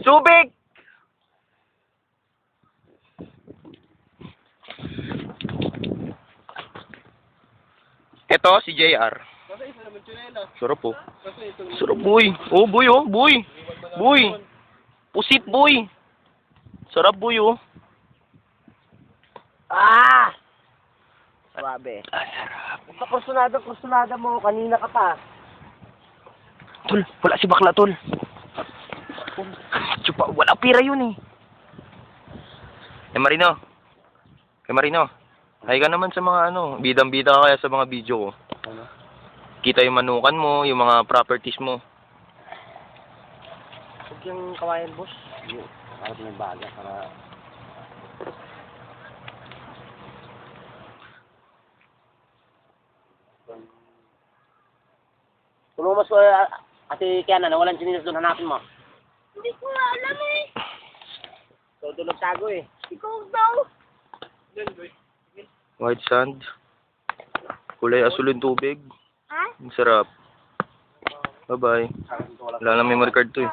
Subik! Ito, si JR. Sarap po. Sarap, boy. Oh, boy, oh, boy. Boy. Pusit, boy. Sarap, boy, oh. Ah! Grabe. Ah, sarap. Kursunada mo. Kanina ka pa. Tol, wala si bakla, tol. Chupa, wala pira yun, eh. Marino. Marino. Hay ka naman sa mga ano, bidang-bida ka kaya sa mga video ko. Ano? Kita yung manukan mo, yung mga properties mo. Huwag yung kawayan, boss. Para pinagbaga, para... Tulungan mo sa... Ate Kiana, nawalan sinilas doon, hanapin mo. Hindi ko nga alam eh. So, doon nagtago eh. Ikaw daw. White sand. Kulay asul yung tubig. Ha? Ang sarap. Bye-bye. Wala na memory card to, eh.